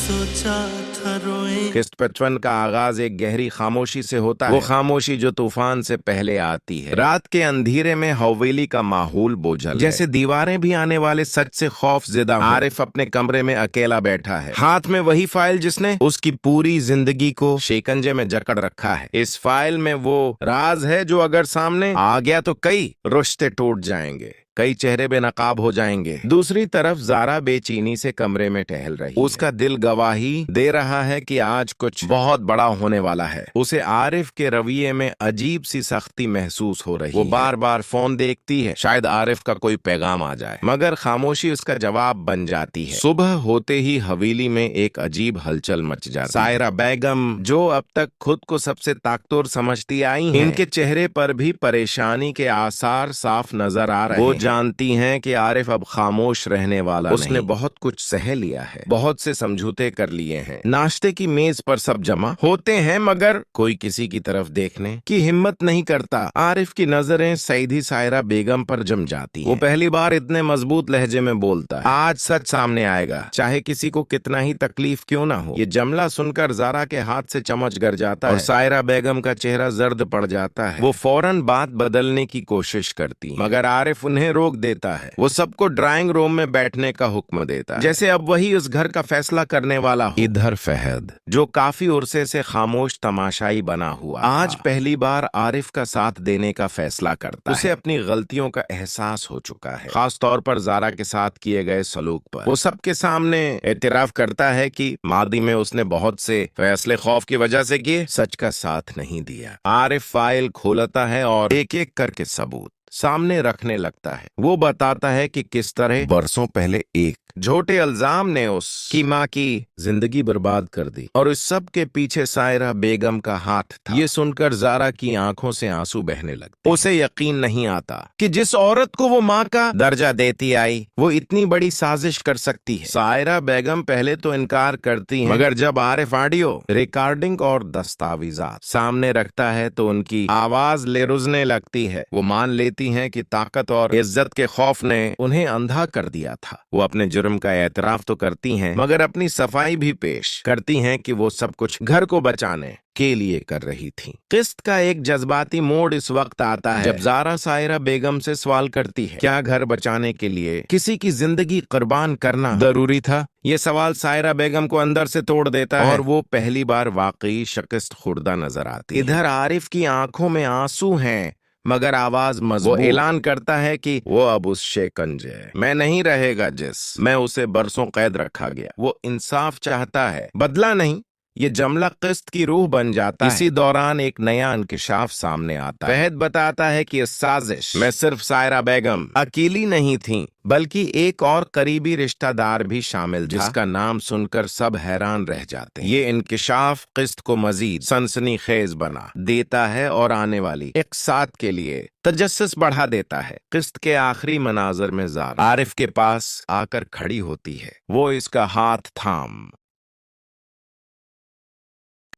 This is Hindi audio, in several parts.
सोचा था रोए। किस्त 55 का आगाज एक गहरी खामोशी से होता है, वो खामोशी जो तूफान से पहले आती है। रात के अंधेरे में हवेली का माहौल बोझल जैसे दीवारें भी आने वाले सच से खौफ ज़दा। आरिफ अपने कमरे में अकेला बैठा है, हाथ में वही फाइल जिसने उसकी पूरी जिंदगी को शिकंजे में जकड़ रखा है। इस फाइल में वो राज है जो अगर सामने आ गया तो कई रिश्ते टूट जाएंगे, कई चेहरे बेनकाब हो जाएंगे। दूसरी तरफ जारा बेचैनी से कमरे में टहल रही है। उसका दिल गवाही दे रहा है कि आज कुछ बहुत बड़ा होने वाला है। उसे आरिफ के रवैये में अजीब सी सख्ती महसूस हो रही है। वो बार बार फोन देखती है, शायद आरिफ का कोई पैगाम आ जाए, मगर खामोशी उसका जवाब बन जाती है। सुबह होते ही हवेली में एक अजीब हलचल मच जाती है। सायरा बेगम, जो अब तक खुद को सबसे ताकतवर समझती आई हैं, इनके चेहरे पर भी परेशानी के आसार साफ नजर आ रहे हैं। जानती हैं कि आरिफ अब खामोश रहने वाला नहीं। उसने बहुत कुछ सह लिया है, बहुत से समझौते कर लिए हैं। नाश्ते की मेज पर सब जमा होते हैं, मगर कोई किसी की तरफ देखने की हिम्मत नहीं करता। आरिफ की नजरें सईदी सायरा बेगम पर जम जाती हैं। वो पहली बार इतने मजबूत लहजे में बोलता है, आज सच सामने आएगा, चाहे किसी को कितना ही तकलीफ क्यों ना हो। ये जुमला सुनकर जारा के हाथ से चमच गर जाता है और सायरा बेगम का चेहरा जर्द पड़ जाता है। वो फौरन बात बदलने की कोशिश करती, मगर आरिफ उन्हें रोक देता है। वो सबको ड्राइंग रूम में बैठने का हुक्म देता है, जैसे अब वही उस घर का फैसला करने वाला हो। इधर फहद, जो काफी उर्से से खामोश तमाशाई बना हुआ, आज पहली बार आरिफ का साथ देने का फैसला करता है। उसे अपनी गलतियों का एहसास हो चुका है, खास तौर पर जारा के साथ किए गए सलूक पर। वो सबके सामने एतराफ करता है कि मादी में उसने बहुत से फैसले खौफ की वजह से किए, सच का साथ नहीं दिया। आरिफ फाइल खोलता है और एक एक करके सबूत सामने रखने लगता है। वो बताता है कि किस तरह बरसों पहले एक झूठे इल्जाम ने उसकी माँ की जिंदगी बर्बाद कर दी और इस सब के पीछे सायरा बेगम का हाथ था। ये सुनकर जारा की आंखों से आंसू बहने लगते। उसे यकीन नहीं आता कि जिस औरत को वो माँ का दर्जा देती आई, वो इतनी बड़ी साजिश कर सकती है। सायरा बेगम पहले तो इनकार करती है, मगर जब आरिफ ऑडियो रिकॉर्डिंग और दस्तावेजात सामने रखता है तो उनकी आवाज लेरुजने लगती है। वो मान लेती हैं कि ताकत और इज्जत के खौफ ने उन्हें अंधा कर दिया था। वो अपने जुर्म का एतराफ तो करती हैं, मगर अपनी सफाई भी पेश करती हैं कि वो सब कुछ घर को बचाने के लिए कर रही थी। किस्त का एक जज्बाती मोड़ इस वक्त आता है जब जारा सायरा बेगम से सवाल करती है, क्या घर बचाने के लिए किसी की जिंदगी कुर्बान करना जरूरी था? ये सवाल सायरा बेगम को अंदर से तोड़ देता है और वो पहली बार वाकई शिकस्त खुर्दा नजर आती है। इधर आरिफ की आंखों में आंसू हैं, मगर आवाज मजबूत। वो ऐलान करता है कि वो अब उस शिकंजे में नहीं रहेगा जिस में उसे बरसों कैद रखा गया। वो इंसाफ चाहता है, बदला नहीं। ये जुमला किस्त की रूह बन जाता है। इसी दौरान एक नया इंकिशाफ सामने आता है। फहद बताता है कि इस साजिश में सिर्फ सायरा बेगम अकेली नहीं थी, बल्कि एक और करीबी रिश्तेदार भी शामिल था, जिसका नाम सुनकर सब हैरान रह जाते हैं। ये इंकिशाफ किस्त को मजीद सनसनीखेज बना देता है और आने वाली एक साथ के लिए तजस्सुस बढ़ा देता है। किस्त के आखिरी मनाजर में जारा आरिफ के पास आकर खड़ी होती है। वो इसका हाथ थाम।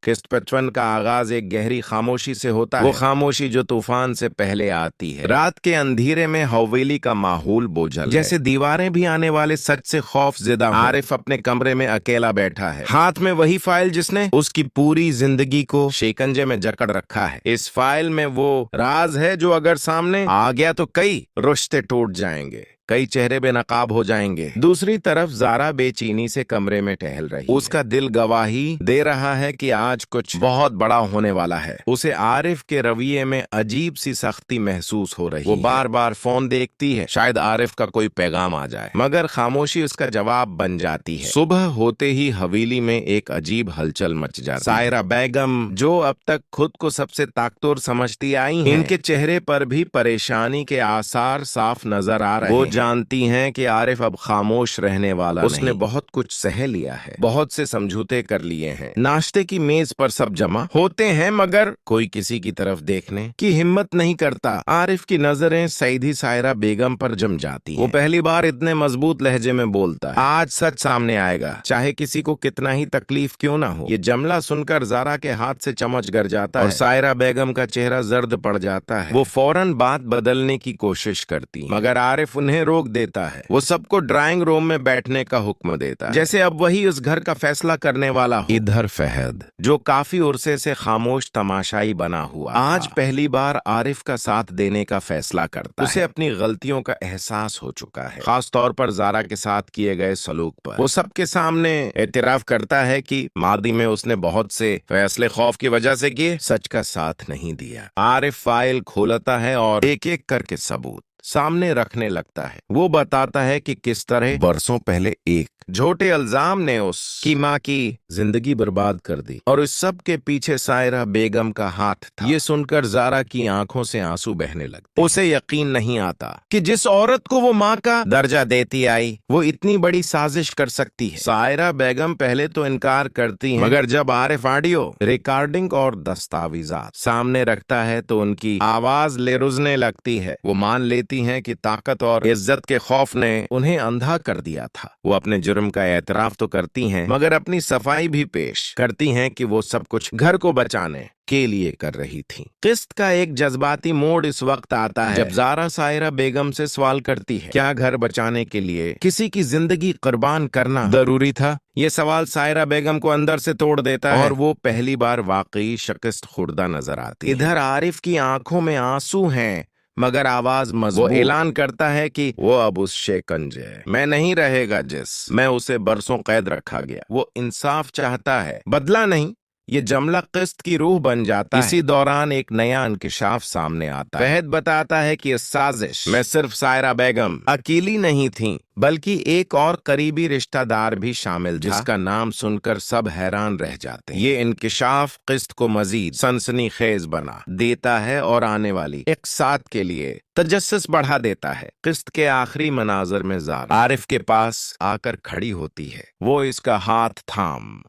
किस्त 55 का आगाज एक गहरी खामोशी से होता है, वो खामोशी जो तूफान से पहले आती है। रात के अंधेरे में हवेली का माहौल बोझल जैसे दीवारें भी आने वाले सच से खौफ ज़दा। आरिफ अपने कमरे में अकेला बैठा है, हाथ में वही फाइल जिसने उसकी पूरी जिंदगी को शिकंजे में जकड़ रखा है। इस फाइल में वो राज है जो अगर सामने आ गया तो कई रिश्ते टूट जाएंगे, कई चेहरे बेनकाब हो जाएंगे। दूसरी तरफ जारा बेचैनी से कमरे में टहल रही है। उसका दिल गवाही दे रहा है कि आज कुछ बहुत बड़ा होने वाला है। उसे आरिफ के रवैये में अजीब सी सख्ती महसूस हो रही है। वो बार बार फोन देखती है, शायद आरिफ का कोई पैगाम आ जाए, मगर खामोशी उसका जवाब बन जाती है। सुबह होते ही हवेली में एक अजीब हलचल मच जाती है। सायरा बेगम, जो अब तक खुद को सबसे ताकतवर समझती आई हैं, इनके चेहरे पर भी परेशानी के आसार साफ नजर आ रहे हैं। जानती हैं कि आरिफ अब खामोश रहने वाला नहीं। उसने बहुत कुछ सह लिया है, बहुत से समझौते कर लिए हैं। नाश्ते की मेज पर सब जमा होते हैं, मगर कोई किसी की तरफ देखने की हिम्मत नहीं करता। आरिफ की नजरें सईदी सायरा बेगम पर जम जाती हैं। वो पहली बार इतने मजबूत लहजे में बोलता है, आज सच सामने आएगा, चाहे किसी को कितना ही तकलीफ क्यों ना हो। ये जुमला सुनकर जारा के हाथ से चमच गर जाता है और सायरा बेगम का चेहरा जर्द पड़ जाता है। वो फौरन बात बदलने की कोशिश करती, मगर आरिफ उन्हें रोक देता है। वो सबको ड्राइंग रूम में बैठने का हुक्म देता है, जैसे अब वही उस घर का फैसला करने वाला हो। इधर फहद, जो काफी उर्से से खामोश तमाशाई बना हुआ, आज पहली बार आरिफ का साथ देने का फैसला करता है। उसे अपनी गलतियों का एहसास हो चुका है, खास तौर पर जारा के साथ किए गए सलूक पर। वो सबके सामने एतराफ करता है कि मादी में उसने बहुत से फैसले खौफ की वजह से किए, सच का साथ नहीं दिया। आरिफ फाइल खोलता है और एक एक करके सबूत सामने रखने लगता है। वो बताता है कि किस तरह बरसों पहले एक झूठे इल्जाम ने उसकी माँ की जिंदगी बर्बाद कर दी और इस सब के पीछे सायरा बेगम का हाथ था। ये सुनकर जारा की आंखों से आंसू बहने लगते। उसे यकीन नहीं आता कि जिस औरत को वो माँ का दर्जा देती आई वो इतनी बड़ी साजिश कर सकती है। सायरा बेगम पहले तो इनकार करती है, मगर जब आरिफ ऑडियो रिकॉर्डिंग और दस्तावेजात सामने रखता है तो उनकी आवाज लेरुजने लगती है। वो मान लेती हैं कि ताकत और इज्जत के खौफ ने उन्हें अंधा कर दिया था। वो अपने जुर्म का एतराफ तो करती हैं, मगर अपनी सफाई भी पेश करती हैं कि वो सब कुछ घर को बचाने के लिए कर रही थी। किस्त का एक जज्बाती मोड़ इस वक्त आता है जब जारा सायरा बेगम से सवाल करती है, क्या घर बचाने के लिए किसी की जिंदगी कुर्बान करना जरूरी था? ये सवाल सायरा बेगम को अंदर से तोड़ देता है और वो पहली बार वाकई शिकस्त खुर्दा नजर आती है। इधर आरिफ की आंखों में आंसू हैं, मगर आवाज मजबूत। वो ऐलान करता है कि वो अब उस शिकंजे में नहीं रहेगा जिस में उसे बरसों कैद रखा गया। वो इंसाफ चाहता है, बदला नहीं। ये जमला किस्त की रूह बन जाता है। इसी दौरान एक नया इंकिशाफ सामने आता है। फहद बताता है कि इस साजिश में सिर्फ सायरा बेगम अकेली नहीं थी, बल्कि एक और करीबी रिश्तेदार भी शामिल था, जिसका नाम सुनकर सब हैरान रह जाते हैं। ये इंकिशाफ किस्त को मजीद सनसनीखेज बना देता है और आने वाली एक साथ के लिए तजस्सुस बढ़ा देता है। किस्त के आखिरी मनाजर में जारा आरिफ के पास आकर खड़ी होती है। वो इसका हाथ थाम।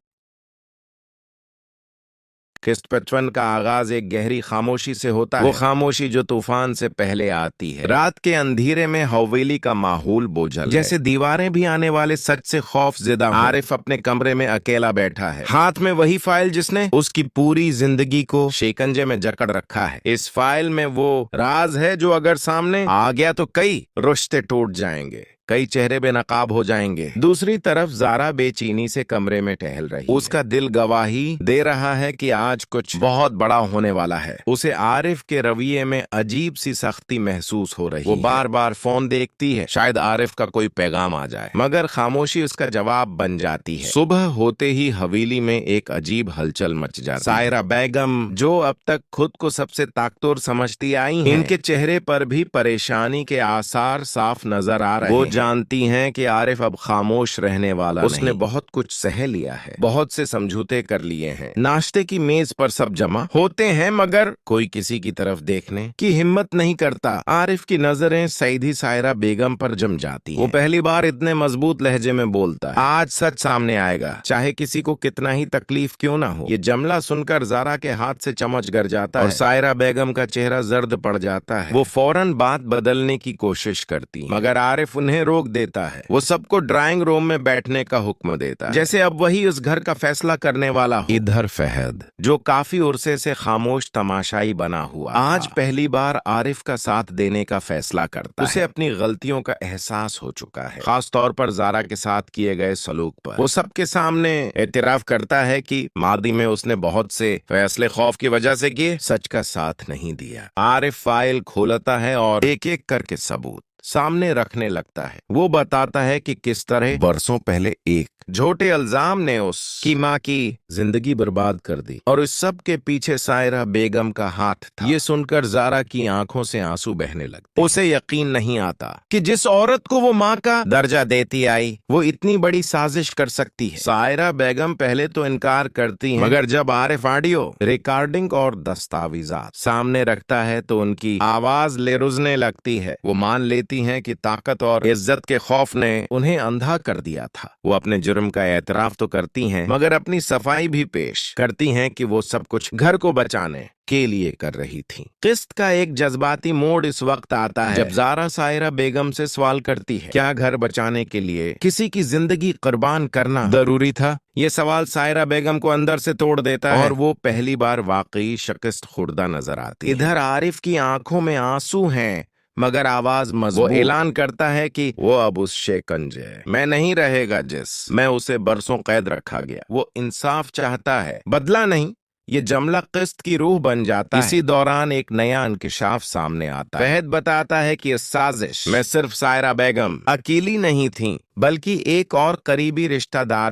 किस्त 55 का आगाज एक गहरी खामोशी से होता है। वो खामोशी जो तूफान से पहले आती है। रात के अंधेरे में हवेली का माहौल बोझल, जैसे दीवारें भी आने वाले सच से खौफजदा। आरिफ अपने कमरे में अकेला बैठा है, हाथ में वही फाइल जिसने उसकी पूरी जिंदगी को शिकंजे में जकड़ रखा है। इस फाइल में वो राज है जो अगर सामने आ गया तो कई रिश्ते टूट जाएंगे, कई चेहरे बेनकाब हो जाएंगे। दूसरी तरफ जारा बेचैनी से कमरे में टहल रही है। उसका दिल गवाही दे रहा है कि आज कुछ बहुत बड़ा होने वाला है। उसे आरिफ के रवैये में अजीब सी सख्ती महसूस हो रही है। वो बार बार फोन देखती है, शायद आरिफ का कोई पैगाम आ जाए, मगर खामोशी उसका जवाब बन जाती है। सुबह होते ही हवेली में एक अजीब हलचल मच जाती है। सायरा बेगम, जो अब तक खुद को सबसे ताकतवर समझती आई हैं, इनके चेहरे पर भी परेशानी के आसार साफ नजर आ रहे हैं। जानती हैं कि आरिफ अब खामोश रहने वाला नहीं। उसने बहुत कुछ सह लिया है, बहुत से समझौते कर लिए हैं। नाश्ते की मेज पर सब जमा होते हैं, मगर कोई किसी की तरफ देखने की हिम्मत नहीं करता। आरिफ की नजरें सईदी सायरा बेगम पर जम जाती हैं। वो पहली बार इतने मजबूत लहजे में बोलता है, आज सच सामने आएगा, चाहे किसी को कितना ही तकलीफ क्यों ना हो। ये जमला सुनकर जारा के हाथ से चमच गर जाता है और सायरा बेगम का चेहरा जर्द पड़ जाता है। वो फौरन बात बदलने की कोशिश करती, मगर आरिफ उन्हें रोक देता है। वो सबको ड्राइंग रूम में बैठने का हुक्म देता है, जैसे अब वही उस घर का फैसला करने वाला हो। इधर फहद, जो काफी उर्से से खामोश तमाशाई बना हुआ, आज पहली बार आरिफ का साथ देने का फैसला करता है। उसे अपनी गलतियों का एहसास हो चुका है, खास तौर पर जारा के साथ किए गए सलूक पर। वो सबके सामने एतराफ करता है कि मादी में उसने बहुत से फैसले खौफ की वजह से किए, सच का साथ नहीं दिया। आरिफ फाइल खोलता है और एक एक करके सबूत सामने रखने लगता है। वो बताता है कि किस तरह बरसों पहले एक झूठे इल्जाम ने उसकी माँ की जिंदगी बर्बाद कर दी और इस सब के पीछे सायरा बेगम का हाथ था। ये सुनकर जारा की आंखों से आंसू बहने लगते। उसे यकीन नहीं आता कि जिस औरत को वो माँ का दर्जा देती आई वो इतनी बड़ी साजिश कर सकती है। सायरा बेगम पहले तो इनकार करती है, मगर जब आरिफ ऑडियो रिकॉर्डिंग और दस्तावेजात सामने रखता है तो उनकी आवाज लेरुजने लगती है। वो मान लेती हैं कि ताकत और इज्जत के खौफ ने उन्हें अंधा कर दिया था। वो अपने जुर्म का एतराफ तो करती हैं, मगर अपनी सफाई भी पेश करती हैं कि वो सब कुछ घर को बचाने के लिए कर रही थी। किस्त का एक जज्बाती मोड़ इस वक्त आता है जब जारा सायरा बेगम से सवाल करती है, क्या घर बचाने के लिए किसी की जिंदगी कुर्बान करना जरूरी था? ये सवाल सायरा बेगम को अंदर से तोड़ देता है और वो पहली बार वाकई शिकस्त खुर्दा नजर आती है। इधर आरिफ की आंखों में आंसू हैं, मगर आवाज मजबूत। वो ऐलान करता है कि वो अब उस शिकंजे में नहीं रहेगा जिस मैं उसे बरसों कैद रखा गया। वो इंसाफ चाहता है, बदला नहीं। ये जमला किस्त की रूह बन जाता है। इसी दौरान एक नया इंकिशाफ सामने आता है। फहद बताता है कि इस साजिश में सिर्फ सायरा बेगम अकेली नहीं थी, बल्कि एक और करीबी रिश्तेदार